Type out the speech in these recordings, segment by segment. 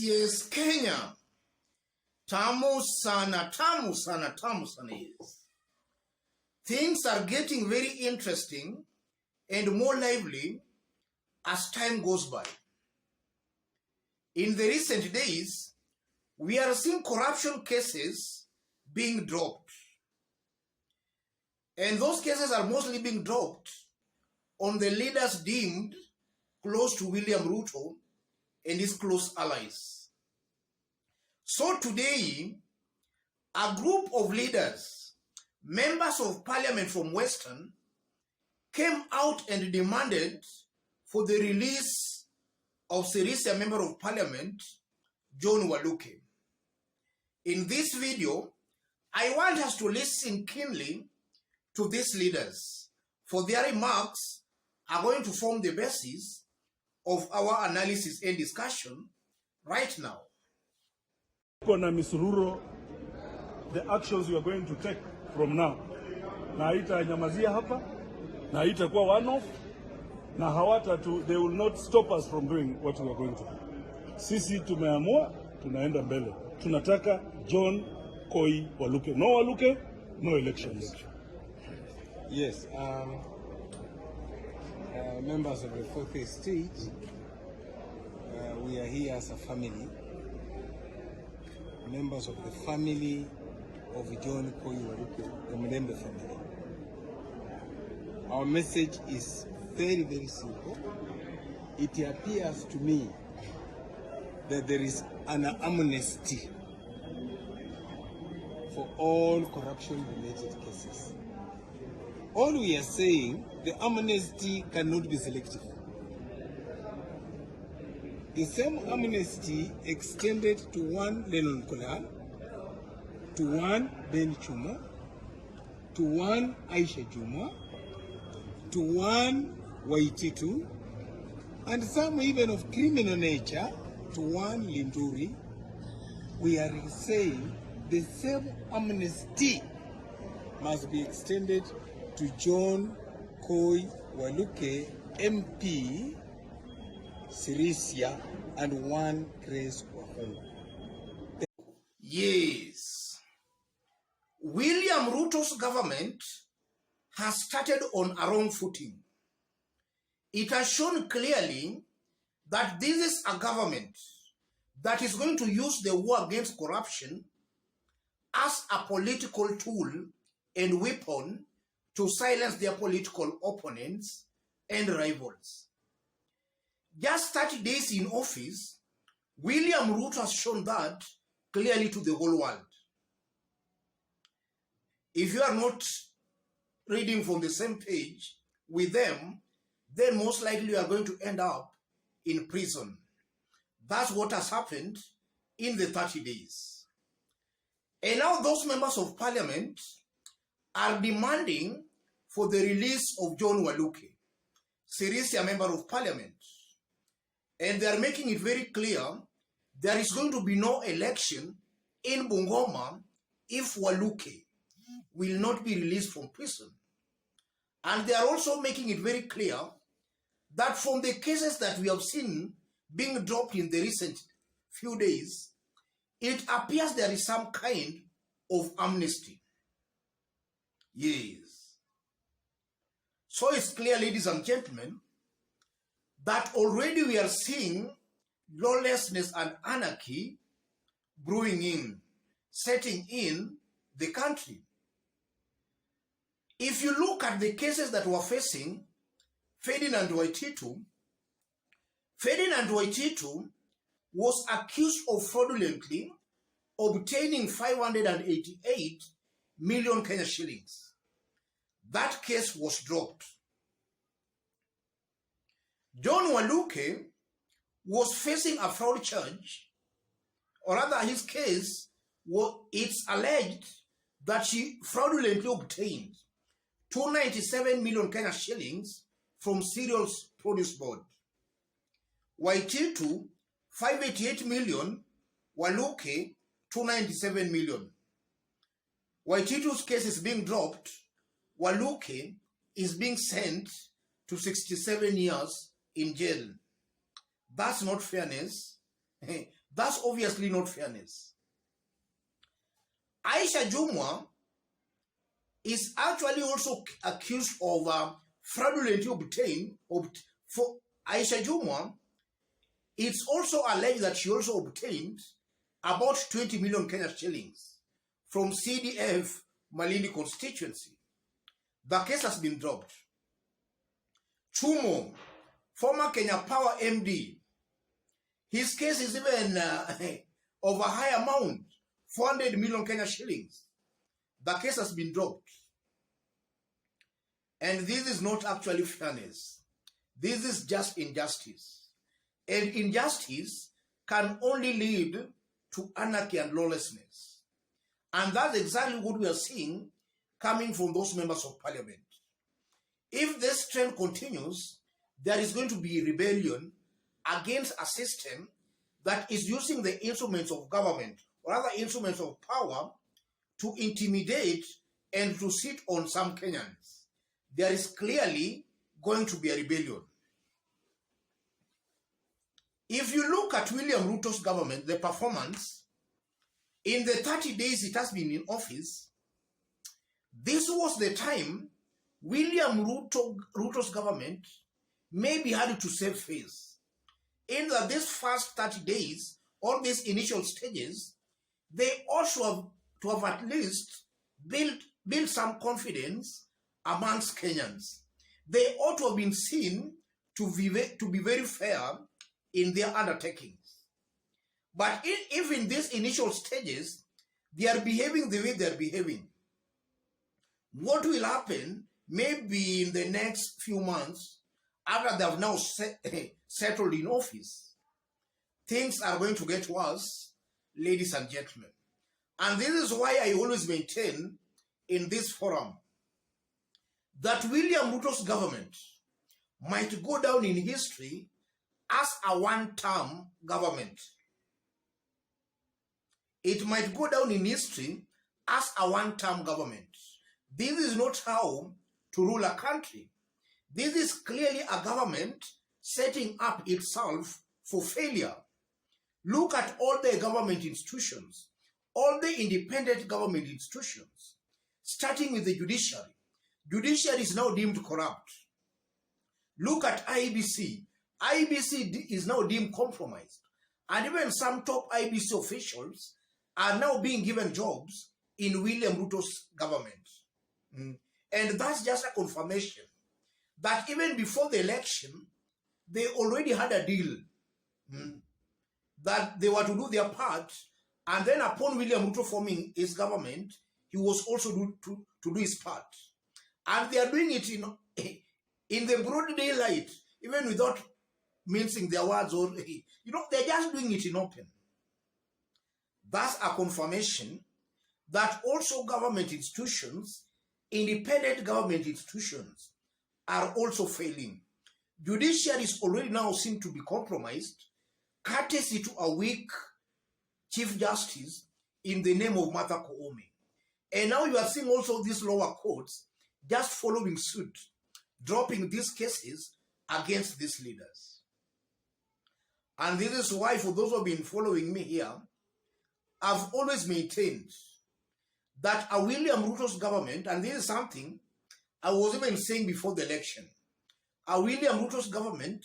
Yes, Kenya. Tamu sana, tamu sana, tamu sana, yes. Things are getting very interesting and more lively as time goes by. In the recent days, we are seeing corruption cases being dropped. And those cases are mostly being dropped on the leaders deemed close to William Ruto and his close allies. So today, a group of leaders, members of parliament from Western, came out and demanded for the release of Sirisia Member of Parliament, John Waluke. In this video, I want us to listen keenly to these leaders, for their remarks are going to form the basis of our analysis and discussion right now. Kona misururo, the actions we are going to take from now. Na haitanyamazia hapa, na haitakuwa one-off, na they will not stop us from doing what we are going to do. Sisi tumeamua, tunaenda mbele. Tunataka John Koi Waluke. No Waluke, no elections. Yes, members of the fourth estate, we are here as a family, members of the family of John Koi Waluke, the Mlembe family. Our message is very, very simple. It appears to me that there is an amnesty for all corruption-related cases. All we are saying, the amnesty cannot be selective. The same amnesty extended to one Lennon Kolan, to one Ben Chuma, to one Aisha Juma, to one Waititu, and some even of criminal nature, to one Linduri. We are saying the same amnesty must be extended to John Koi Waluke, MP, Sirisia, and one Grace Wahungu. Yes. William Ruto's government has started on a wrong footing. It has shown clearly that this is a government that is going to use the war against corruption as a political tool and weapon to silence their political opponents and rivals. Just 30 days in office, William Ruto has shown that clearly to the whole world. If you are not reading from the same page with them, then most likely you are going to end up in prison. That's what has happened in the 30 days. And now those members of parliament are demanding for the release of John Waluke, Sirisia Member of Parliament. And they are making it very clear there is going to be no election in Bungoma if Waluke will not be released from prison. And they are also making it very clear that from the cases that we have seen being dropped in the recent few days, it appears there is some kind of amnesty. Yes. So it's clear, ladies and gentlemen, that already we are seeing lawlessness and anarchy brewing in, setting in the country. If you look at the cases that were facing Ferdinand Waititu was accused of fraudulently obtaining 588 million Kenya shillings. That case was dropped. John Waluke was facing a fraud charge, or rather his case, it's alleged that he fraudulently obtained 297 million Kenya shillings from Cereals Produce Board. Waititu, 588 million, Waluke, 297 million. Waititu's case is being dropped. Waluke is being sent to 67 years in jail. That's not fairness. That's obviously not fairness. Aisha Jumwa is actually also accused of fraudulently obtained. For Aisha Jumwa, it's also alleged that she also obtained about 20 million Kenya shillings from CDF Malindi constituency. The case has been dropped. Chumo, former Kenya Power MD, his case is even of a high amount, 400 million Kenya shillings. The case has been dropped. And this is not actually fairness. This is just injustice. And injustice can only lead to anarchy and lawlessness. And that's exactly what we are seeing coming from those members of parliament. If this trend continues, there is going to be rebellion against a system that is using the instruments of government or other instruments of power to intimidate and to sit on some Kenyans. There is clearly going to be a rebellion. If you look at William Ruto's government, the performance, in the 30 days it has been in office, this was the time William Ruto's government maybe had to save face. In that this first 30 days, or these initial stages, they also to have at least built some confidence amongst Kenyans. They ought to have been seen to be very fair in their undertakings. But if in these initial stages, they are behaving the way they are behaving, what will happen maybe in the next few months, after they have now settled in office, things are going to get worse, ladies and gentlemen. And this is why I always maintain in this forum that William Ruto's government might go down in history as a one-term government. It might go down in history as a one-term government. This is not how to rule a country. This is clearly a government setting up itself for failure. Look at all the government institutions, all the independent government institutions, starting with the judiciary. Judiciary is now deemed corrupt. Look at IEBC. IEBC is now deemed compromised. And even some top IEBC officials are now being given jobs in William Ruto's government. And that's just a confirmation that even before the election, they already had a deal that they were to do their part, and then upon William Ruto forming his government, he was also to do his part. And they are doing it in the broad daylight, even without mincing their words, or they're just doing it in open. That's a confirmation that also government institutions, independent government institutions, are also failing. Judiciary is already now seen to be compromised, courtesy to a weak Chief Justice in the name of Martha Koome. And now you are seeing also these lower courts just following suit, dropping these cases against these leaders. And this is why, for those who have been following me here, I've always maintained that a William Ruto's government, and this is something I was even saying before the election, a William Ruto's government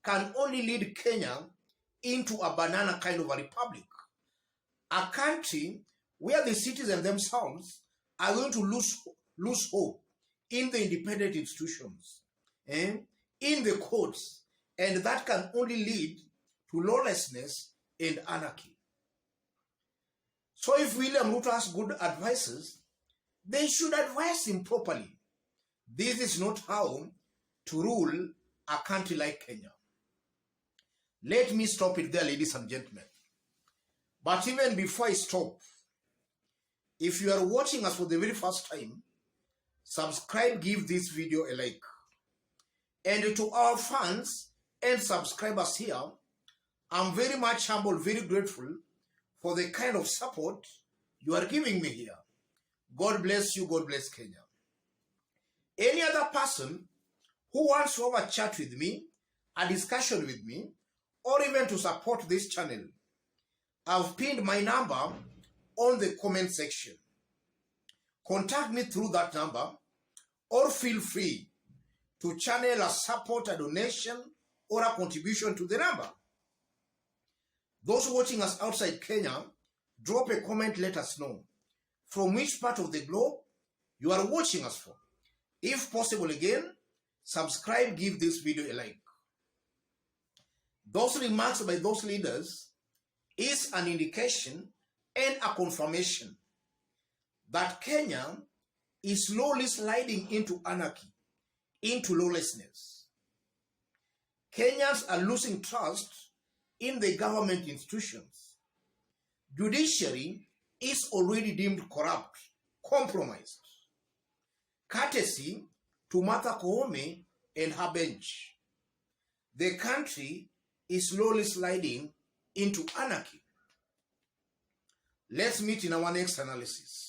can only lead Kenya into a banana kind of a republic. A country where the citizens themselves are going to lose hope in the independent institutions, in the courts, and that can only lead to lawlessness and anarchy. So if William Ruto has good advisors, they should advise him properly. This is not how to rule a country like Kenya. Let me stop it there, ladies and gentlemen. But even before I stop, if you are watching us for the very first time, subscribe, give this video a like. And to our fans and subscribers here, I'm very much humble, very grateful for the kind of support you are giving me here. God bless you, God bless Kenya. Any other person who wants to have a chat with me, a discussion with me, or even to support this channel, I've pinned my number on the comment section. Contact me through that number, or feel free to channel a support, a donation, or a contribution to the number. Those watching us outside Kenya, drop a comment, let us know from which part of the globe you are watching us from. If possible again, subscribe, give this video a like. Those remarks by those leaders is an indication and a confirmation that Kenya is slowly sliding into anarchy, into lawlessness. Kenyans are losing trust in the government institutions. Judiciary is already deemed corrupt, compromised. Courtesy to Martha Koome and her bench. The country is slowly sliding into anarchy. Let's meet in our next analysis.